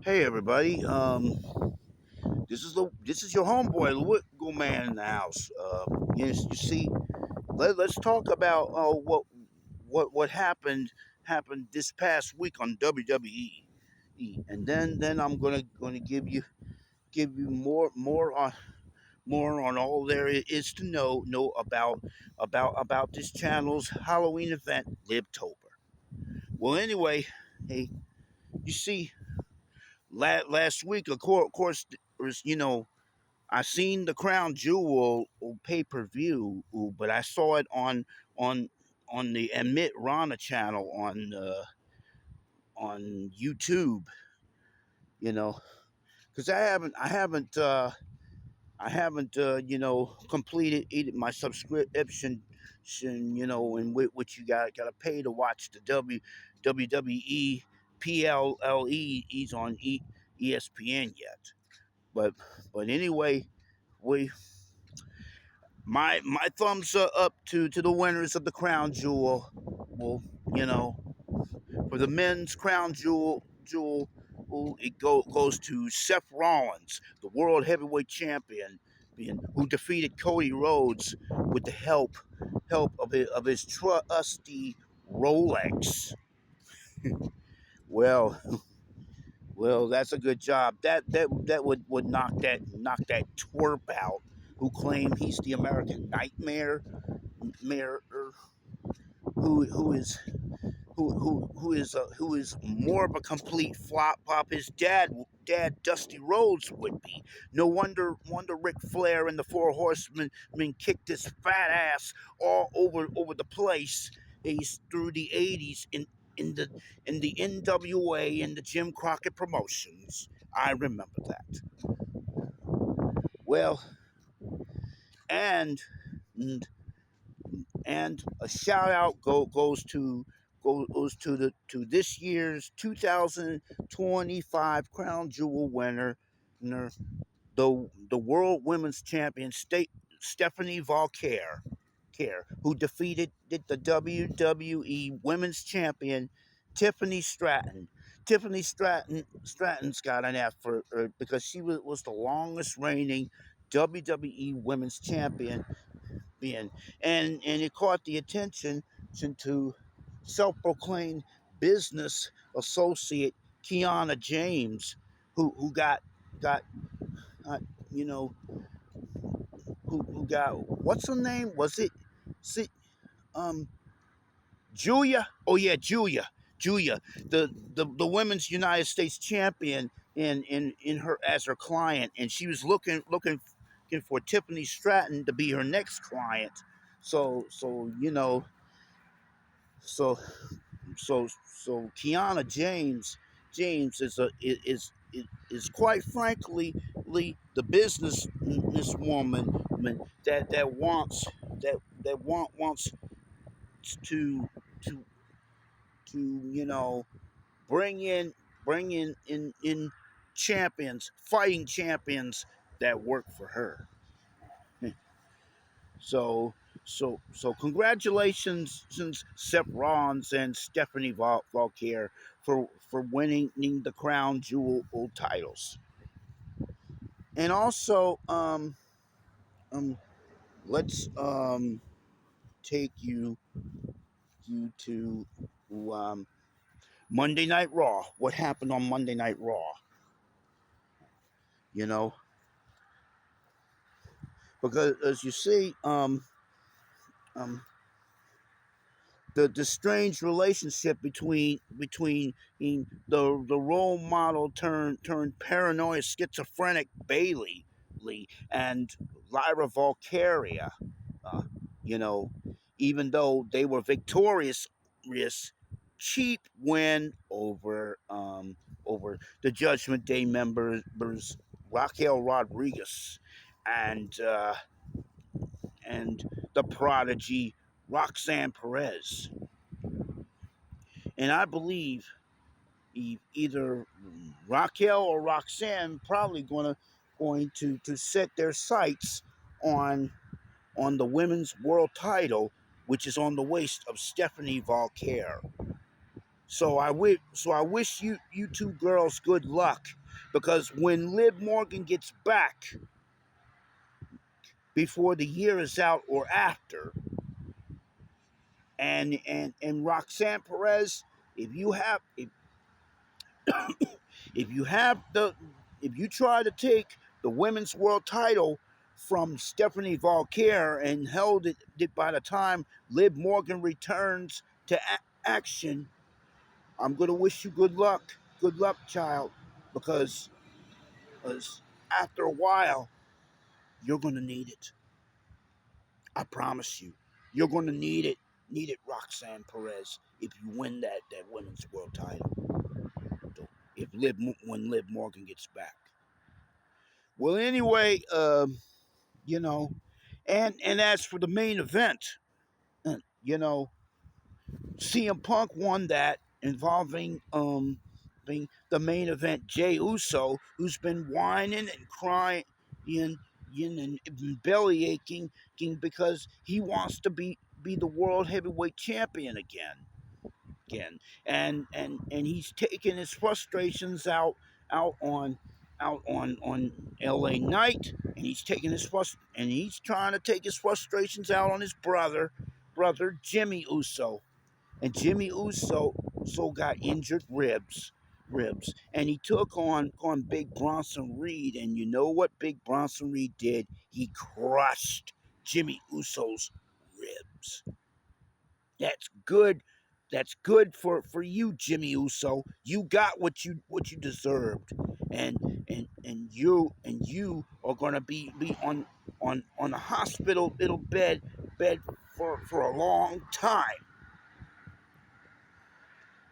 Hey everybody, this is your homeboy Little Man in the house. Yes, you see, let's talk about what happened this past week on WWE, and then I'm gonna give you more on all there is to know about this channel's Halloween event, LIVtober. Well, anyway, hey, you see, last week, of course, there's, I seen the Crown Jewel pay per view, but I saw it on on the Emit Rana channel on YouTube. You know, because I haven't completed my subscription. In which you gotta pay to watch the WWE PLLE on ESPN yet. But but anyway, we my thumbs are up to the winners of the crown jewel. Well, you know, for the men's crown jewel, well, goes to Seth Rollins, the world heavyweight champion, who defeated Cody Rhodes with the help of his trusty Rolex. Well, well, that's a good job. That would knock that twerp out who claimed he's the American Nightmare, mayor, who is who is more of a complete flop pop his dad Dusty Rhodes would be. No wonder Ric Flair and the Four Horsemen kicked his fat ass all over the place. He's through the '80s in the in the NWA and the Jim Crockett promotions. I remember that. Well, and and a shout out goes to this year's 2025 Crown Jewel winner, the World Women's Champion Stephanie Valkyr, who defeated the WWE Women's Champion Tiffany Stratton. Tiffany Stratton's got an F for because she was the longest reigning WWE Women's Champion being, and it caught the attention to self-proclaimed business associate Kiana James, who got uh, you know who got, what's her name? Was it see, um Julia? Oh yeah, Julia, the women's United States champion in her as her client, and she was looking for Tiffany Stratton to be her next client. So so so Kiana James is quite frankly the businesswoman that wants wants to to to bring in bring in champions, fighting champions that work for her. So so congratulations, Seth Rollins and Stephanie Valkyr for winning the crown jewel titles. And also um let's take you to Monday Night Raw. What happened on Monday Night Raw? You know, because as you see, um the strange relationship between the role model turned paranoid schizophrenic Bailey Lee and Lyra Valkyria. Uh, you know, even though they were victorious, cheap win over the Judgment Day members Raquel Rodriguez and and the prodigy Roxanne Perez. And I believe either Raquel or Roxanne probably going to set their sights on the women's world title, which is on the waist of Stephanie Valkyr. So I wish you two girls good luck, because when Liv Morgan gets back before the year is out or after, and Roxanne Perez, if you have if you have the if you try to take the women's world title from Stephanie Valkyr and held it by the time Liv Morgan returns to action, I'm gonna wish you good luck. Good luck, child, because after a while you're gonna need it. I promise you, you're gonna need it. Need it, Roxanne Perez, if you win that women's world title. If when Liv Morgan gets back. Well, anyway, you know, and as for the main event, you know, CM Punk won that involving being the main event. Jay Uso, who's been whining and crying and belly aching because he wants to be the world heavyweight champion again, and he's taking his frustrations out on on LA Knight, and he's trying to take his frustrations out on his brother Jimmy Uso. And Jimmy Uso got injured ribs, and he took on Big Bronson Reed. And you know what Big Bronson Reed did? He crushed Jimmy Uso's ribs. That's good. That's good for you, Jimmy Uso. You got what you deserved, and you are gonna be on a hospital bed for a long time,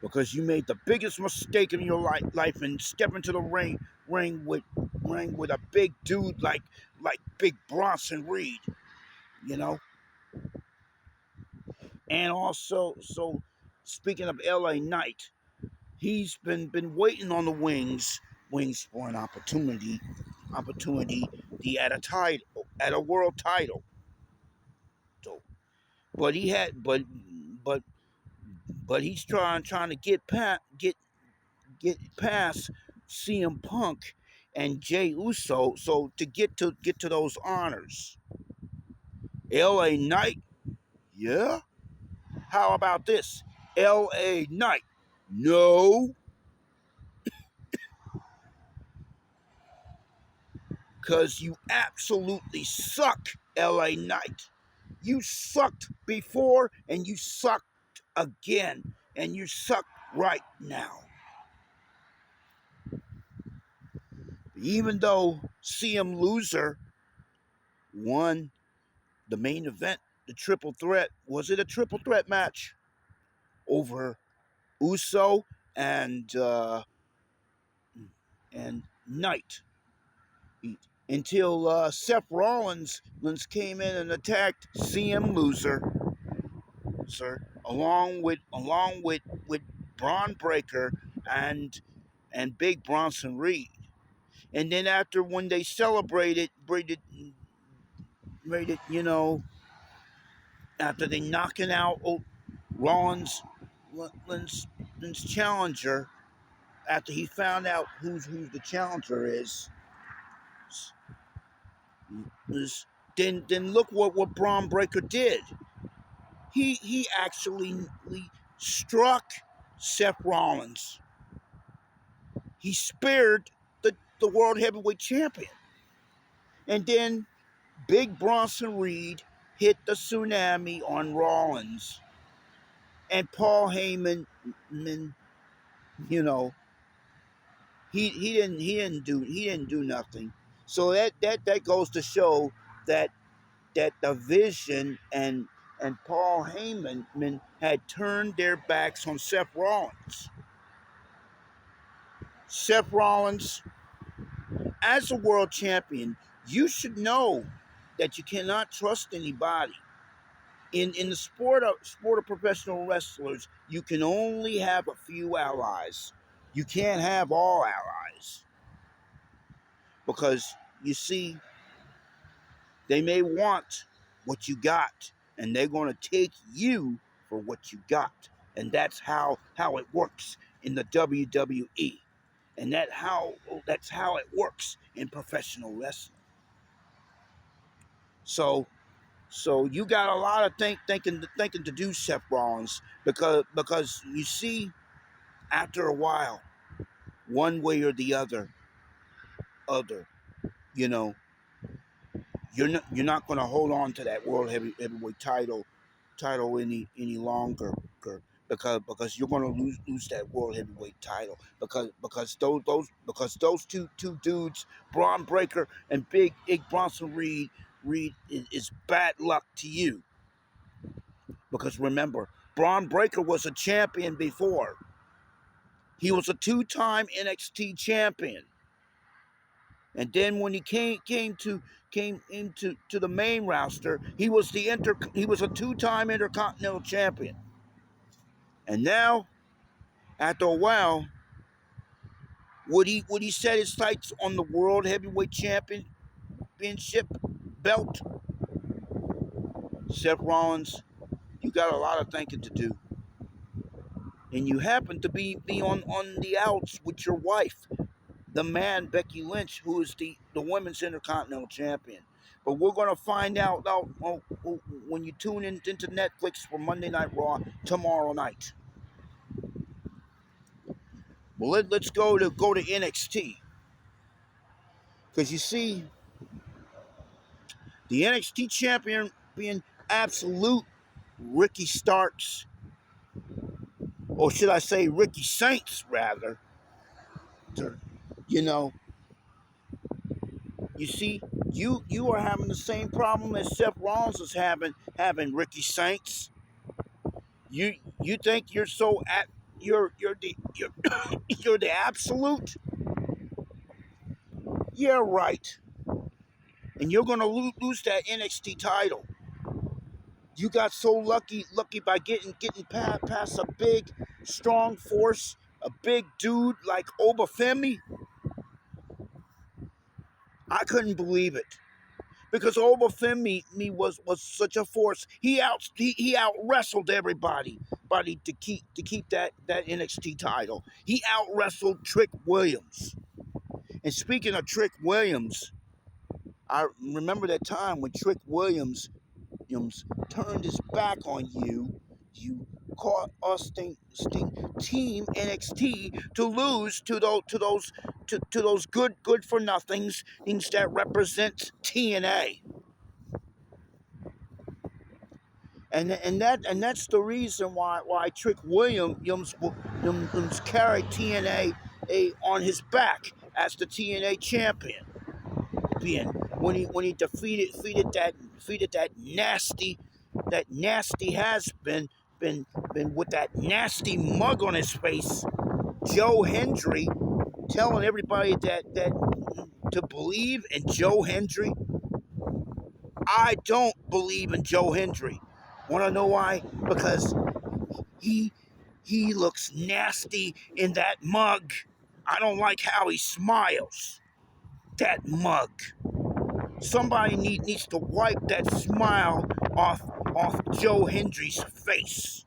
because you made the biggest mistake in your life and step into the ring with a big dude like Big Bronson Reed, you know. And also, so speaking of LA Knight, he's been waiting on the wings for an opportunity at a world title. So, but he had but but he's trying to get past CM Punk and Jay Uso, so to get to those honors. LA Knight, yeah. How about this? LA Knight, no, because you absolutely suck, LA Knight. You sucked before and you sucked again, and you suck right now. Even though CM Loser won the main event, the triple threat, was it a triple threat match over Uso and Knight, until Seth Rollins came in and attacked CM Loser, sir, along with Braun Breaker and Big Bronson Reed. And then after, when they celebrated, you know, after they knocking out Rollins' challenger, after he found out who the challenger is, then look what Braun Breaker did. He actually struck Seth Rollins. He spared the world heavyweight champion. And then Big Bronson Reed hit the tsunami on Rollins. And Paul Heyman, you know, he didn't do nothing. So that goes to show that the Vision and Paul Heyman had turned their backs on Seth Rollins. Seth Rollins, as a world champion, you should know that you cannot trust anybody. In the sport of professional wrestlers, you can only have a few allies. You can't have all allies, because you see, they may want what you got, and they're going to take you for what you got. And that's how it works in the WWE. And that's how it works in professional wrestling. So you got a lot of thinking to do, Seth Rollins, because you see, after a while, one way or the other, you know, you're not going to hold on to that world heavyweight title any longer, because you're going to lose that world heavyweight title, because those two dudes, Braun Breaker and Big Bronson Reed is bad luck to you. Because remember, Braun Breaker was a champion before. He was a 2-time NXT champion. And then when he came into the main roster, he was a 2-time Intercontinental champion. And now, after a while, would he set his sights on the World Heavyweight Championship belt? Seth Rollins, you got a lot of thinking to do. And you happen to be on the outs with your wife, the man, Becky Lynch, who is the Women's Intercontinental Champion. But we're going to find out when you tune into Netflix for Monday Night Raw tomorrow night. Well, let's go to NXT. Because you see, the NXT champion being absolute Ricky Starks, or should I say Ricky Saints, rather. You know, you see, you are having the same problem as Seth Rollins is having Ricky Saints. You think you're you're you're the absolute? Yeah, right. And you're gonna lose that NXT title. You got so lucky by getting past a big, strong force, a big dude like Obafemi. I couldn't believe it. Because Obafemi was such a force. He out wrestled everybody to keep that NXT title. He out wrestled Trick Williams. And speaking of Trick Williams, I remember that time when Trick Williams turned his back on you. You caught us Team NXT to lose to those good for nothings things that represent TNA. And that's the reason why Trick Williams carried TNA on his back as the TNA champion. When he defeated that nasty has been with that nasty mug on his face, Joe Hendry, telling everybody that to believe in Joe Hendry. I don't believe in Joe Hendry. Want to know why? Because he looks nasty in that mug. I don't like how he smiles. That mug. Somebody needs to wipe that smile off Joe Hendry's face.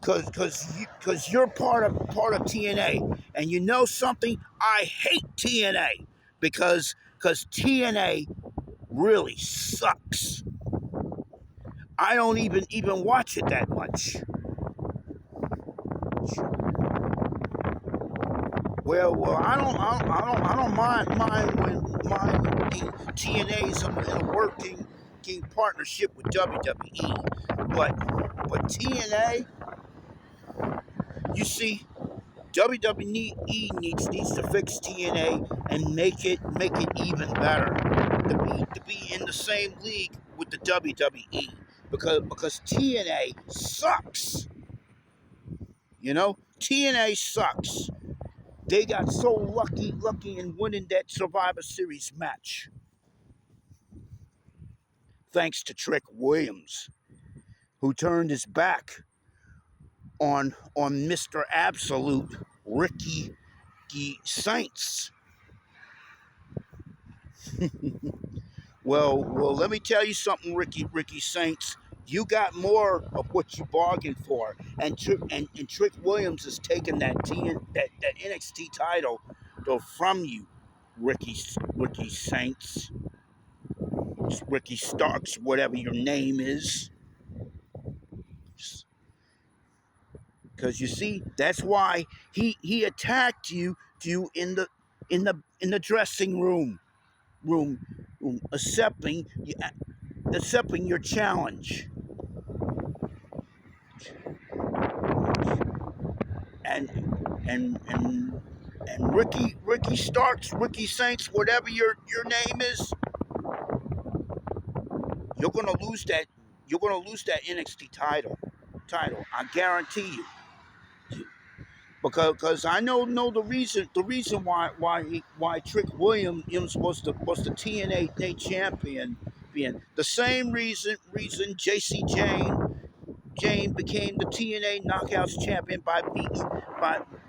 Cause you're part of TNA, and you know something? I hate TNA because TNA really sucks. I don't even watch it that much. Well, I don't mind when the TNA's in a working partnership with WWE, but TNA, you see, WWE needs to fix TNA and make it even better, to be in the same league with the WWE, because TNA sucks. You know, TNA sucks. They got so lucky in winning that Survivor Series match, thanks to Trick Williams, who turned his back on Mr. Absolute Ricky Saints. Well, let me tell you something, Ricky Saints. You got more of what you bargained for, and Trick Williams is taking that NXT title from you, Ricky Saints, Ricky Starks, whatever your name is. Because you see, that's why he attacked you in the dressing room, accepting your challenge. and and Ricky Starks, Ricky Saints, whatever your name is, you're gonna lose that. You're gonna lose that NXT title. I guarantee you. Because I know the reason why Trick Williams was the TNA champion, being the same reason JC Jane became the TNA Knockouts champion by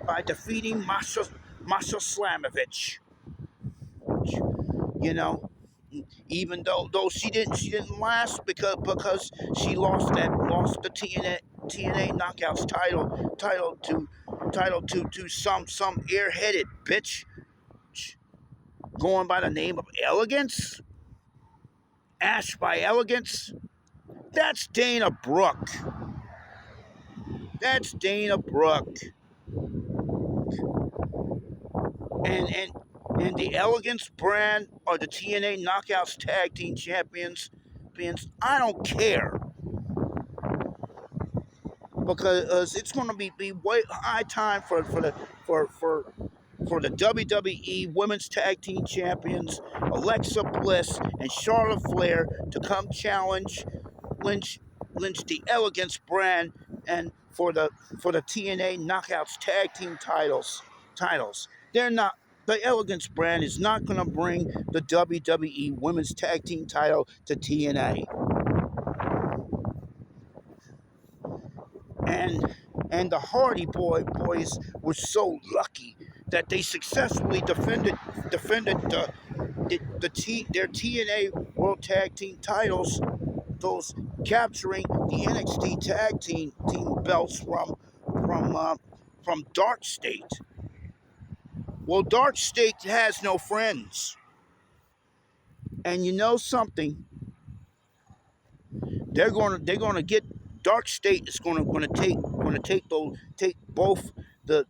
by defeating Masha Slamovich. You know, even though she didn't last because she lost the TNA Knockouts title to some airheaded bitch going by the name of Elegance, Ash by Elegance. That's Dana Brooke. That's Dana Brooke. And and the Elegance brand are the TNA Knockouts Tag Team Champions. I don't care, because it's going to be way high time for for the WWE Women's Tag Team Champions Alexa Bliss and Charlotte Flair to come challenge Lynch the Elegance brand and for the TNA Knockouts Tag Team titles. They're not. The Elegance brand is not going to bring the WWE Women's Tag Team title to TNA. And the Hardy Boys were so lucky that they successfully defended their TNA World Tag Team titles, those capturing the NXT Tag Team belts from Dark State. Well, Dark State has no friends, and you know something? They're gonna get Dark State is gonna take both the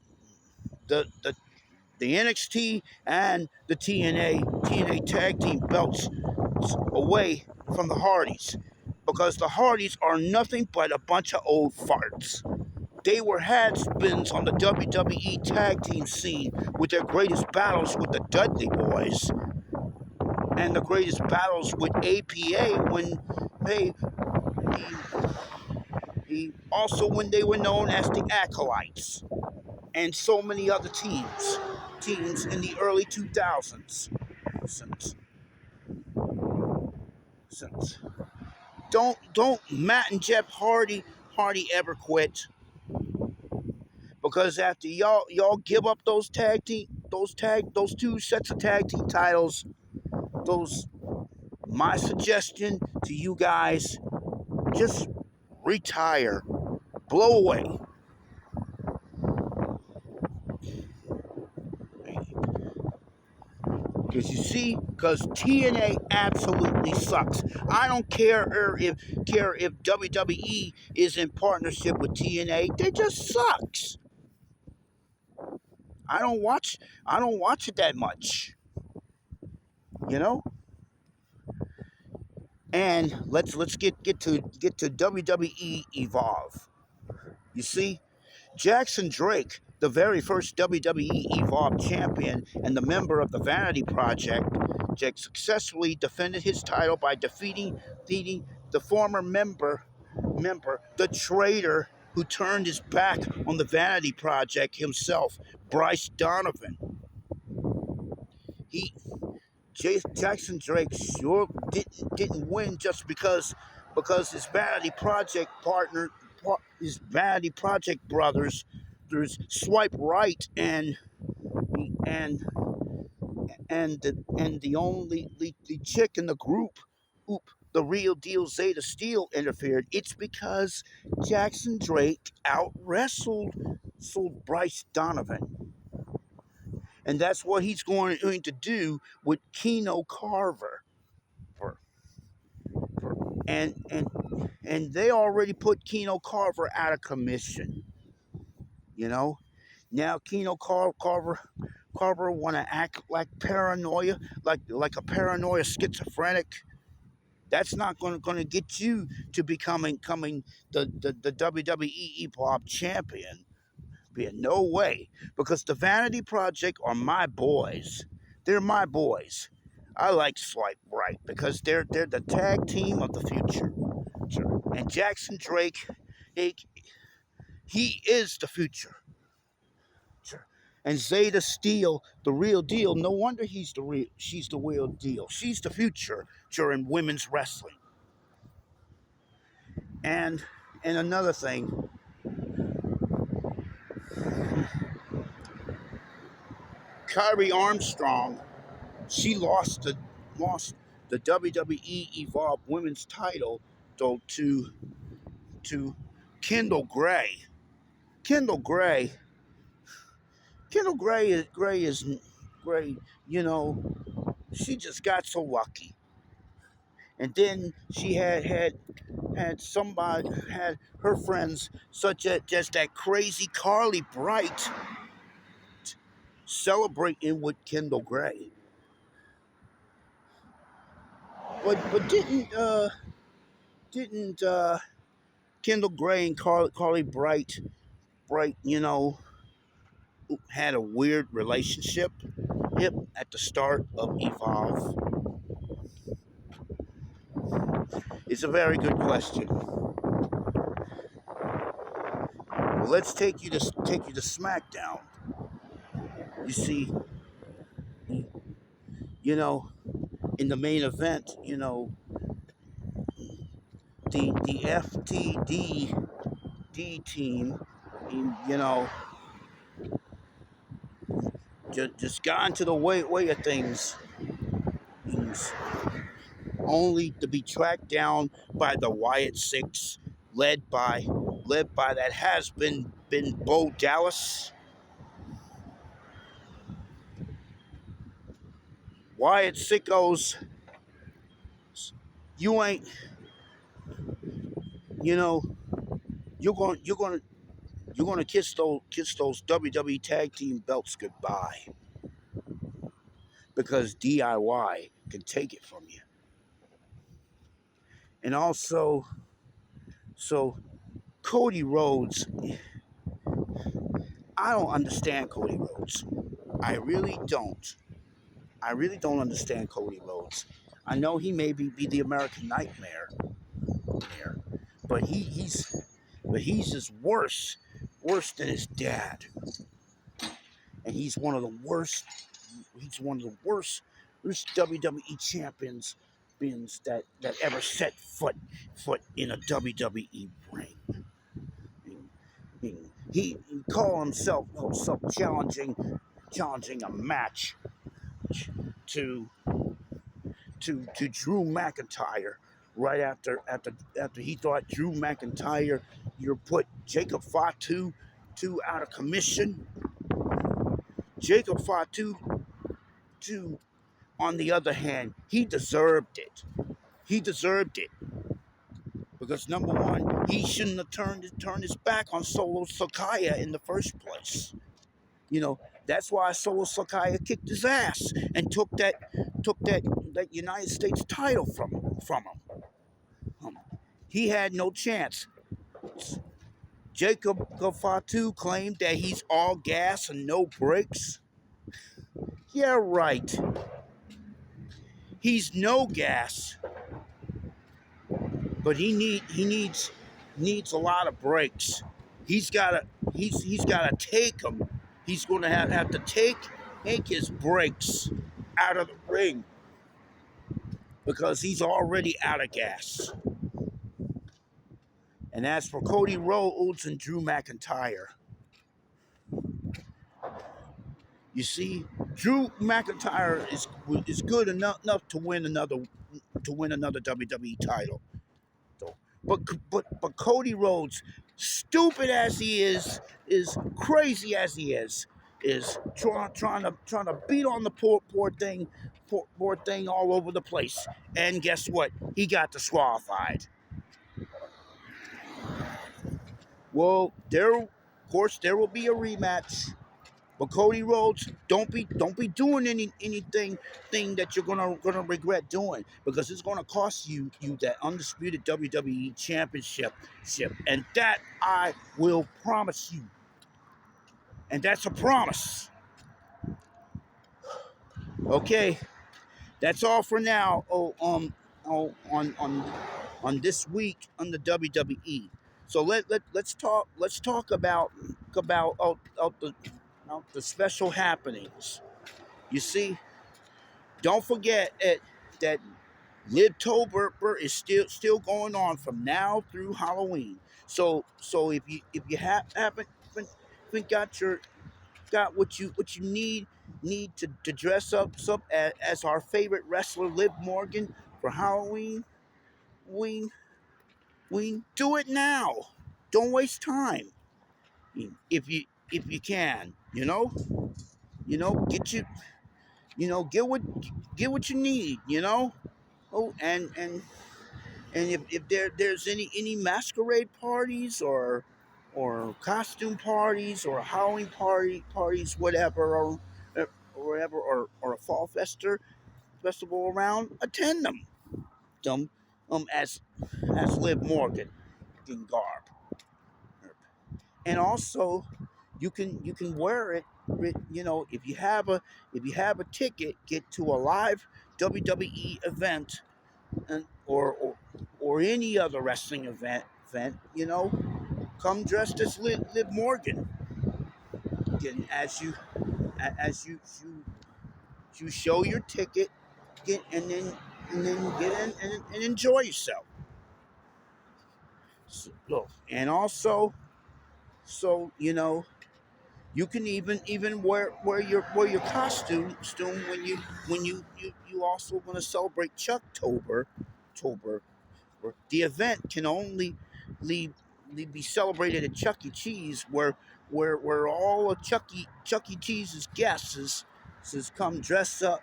the the the NXT and the TNA tag team belts away from the Hardys, because the Hardys are nothing but a bunch of old farts. They were had-beens on the WWE tag team scene with their greatest battles with the Dudley Boys and the greatest battles with APA when also when they were known as the Acolytes, and so many other teams in the early 2000s. Since don't Matt and Jeff Hardy ever quit, because after y'all give up those those two sets of tag team titles, my suggestion to you guys, just retire, blow away. Because you see, because TNA absolutely sucks. I don't care if WWE is in partnership with TNA. They just sucks. I don't watch it that much. You know? And let's get to WWE Evolve. You see, Jackson Drake, the very first WWE Evolve champion and the member of the Vanity Project, successfully defended his title by defeating the former member, the traitor who turned his back on the Vanity Project himself, Bryce Donovan. Jackson Drake sure didn't win just because his Vanity Project his Vanity Project brothers, there's Swipe Right and the only the chick in the group, the real deal Zeta Steel interfered, it's because Jackson Drake out wrestled Bryce Donovan. And that's what he's going to do with Keno Carver. And they already put Keno Carver out of commission. You know, now Carver want to act like paranoia, like a paranoia schizophrenic. That's not going to get you to becoming the WWE Pop champion. No way, because the Vanity Project are my boys. They're my boys. I like Swipe Right because they're the tag team of the future. Sure. And Jackson Drake, he, he is the future. Sure. And Zeta Steel, the real deal. No wonder she's the real deal. She's the future during women's wrestling. And another thing, Kyrie Armstrong, she lost the WWE Evolve Women's title though to Kendall Gray. Kendall Gray. Kendall Gray is Gray. You know, she just got so lucky. And then she had somebody had her friends such as just that crazy Carly Bright celebrating with Kendall Gray. But didn't Kendall Gray and Carly Bright, had a weird relationship at the start of Evolve? It's a very good question. Well, let's take you to SmackDown. You see, in the main event, the FTD team, you know, just got into the way of things, only to be tracked down by the Wyatt Six, led by that has been Bo Dallas. Wyatt Sickos, you ain't, you know, you're going to kiss those WWE tag team belts goodbye, because DIY can take it from you. And also, so Cody Rhodes, I don't understand Cody Rhodes. I really don't. I really don't understand Cody Rhodes. I know he may be the American Nightmare, but he's just worse than his dad. And he's one of the worst. He's one of the worst WWE champions that ever set foot in a WWE ring. He called himself challenging a match to Drew McIntyre right after he thought Drew McIntyre put Jacob Fatu out of commission. Jacob Fatu, on the other hand, he deserved it. He deserved it. Because number one, he shouldn't have turned his back on Solo Sikoa in the first place. That's why Solo Sikoa kicked his ass and took that United States title from him. He had no chance. Jacob Fatu claimed that he's all gas and no brakes. Yeah, right. He's no gas, but he needs a lot of brakes. He's gotta take them. He's gonna have to take his brakes out of the ring because he's already out of gas. And as for Cody Rhodes and Drew McIntyre, you see, Drew McIntyre is good enough to win another to win another WWE title. So, but Cody Rhodes, stupid as he is crazy as he is trying to beat on the poor thing all over the place. And guess what? He got disqualified. Well, of course there will be a rematch. But Cody Rhodes, don't be doing anything that you're gonna regret doing, because it's gonna cost you that undisputed WWE championship, and that I will promise you, and that's a promise. Okay, that's all for now. On this week on the WWE. So let's talk about the special happenings. You see, don't forget that LIVtober is still going on from now through Halloween. So if you haven't got what you need to dress up as our favorite wrestler Liv Morgan for Halloween, we do it now. Don't waste time. If you can, get you get what you need. Oh, and if there's any masquerade parties or costume parties or Halloween parties, whatever, or whatever, or a fall festival around, attend them. Them as Liv Morgan in garb, and also you can wear it. If you have a ticket, get to a live WWE event, and or any other wrestling event, come dressed as Liv Morgan. Again, as you show your ticket, and then get in and enjoy yourself. And also, so you can even wear your costume when you also want to celebrate Chucktober. The event can only be celebrated at Chuck E. Cheese, where all of Chuck E. Cheese's guests come dress up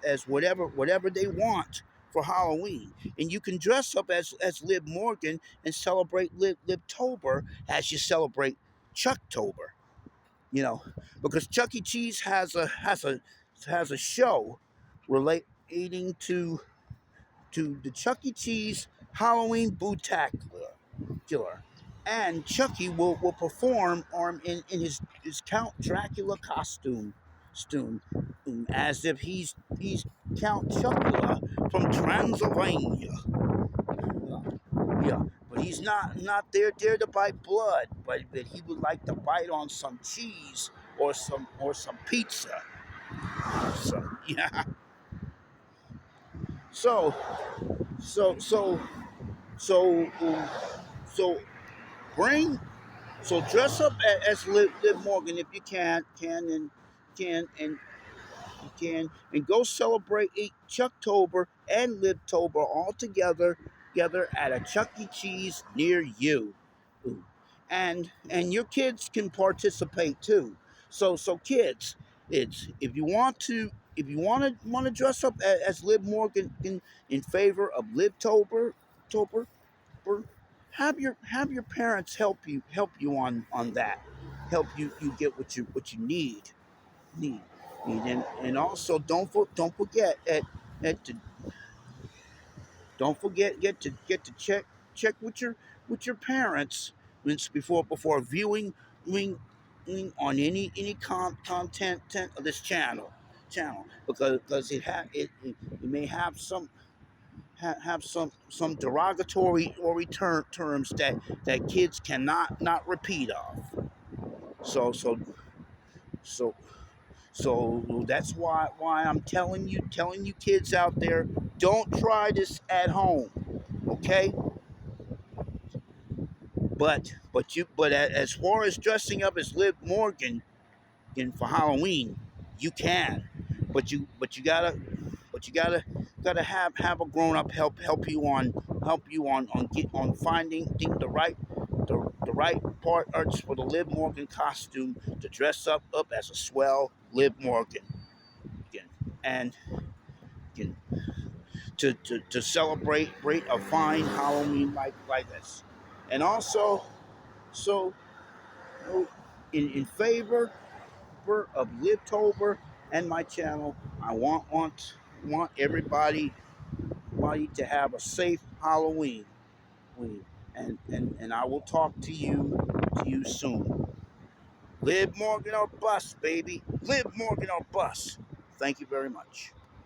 as whatever they want for Halloween, and you can dress up as Liv Morgan and celebrate LIVtober as you celebrate Chucktober. You know, because Chuck E. Cheese has a show relating to the Chuck E. Cheese Halloween Bootacular. And Chucky will perform in his Count Dracula costume, as if he's Count Chocula from Transylvania. Yeah, but he's not there to bite blood, but he would like to bite on some cheese or some pizza. So yeah. So so so so so bring so dress up as Liv Morgan if you can go celebrate Chucktober and LIVtober all together at a Chuck E. Cheese near you. Ooh. And your kids can participate too. So kids, it's if you want to dress up as Liv Morgan in favor of LIVtober, Tober, have your parents help you on that. Help you get what you need. And also don't forget at to, don't forget get to check with your parents before viewing on any content of this channel, because it may have some derogatory or return terms that kids cannot not repeat of. So so so So that's why I'm telling you kids out there, don't try this at home, okay? But as far as dressing up as Liv Morgan for Halloween, you can, but you gotta gotta have a grown up help you on finding the right parts for the Liv Morgan costume to dress up as a swell Liv Morgan again, and again, to celebrate a fine Halloween like this, and also so in favor of LIVtober and my channel, I want everybody to have a safe Halloween. And I will talk to you soon. Liv Morgan or bust, baby. Liv Morgan or bust. Thank you very much.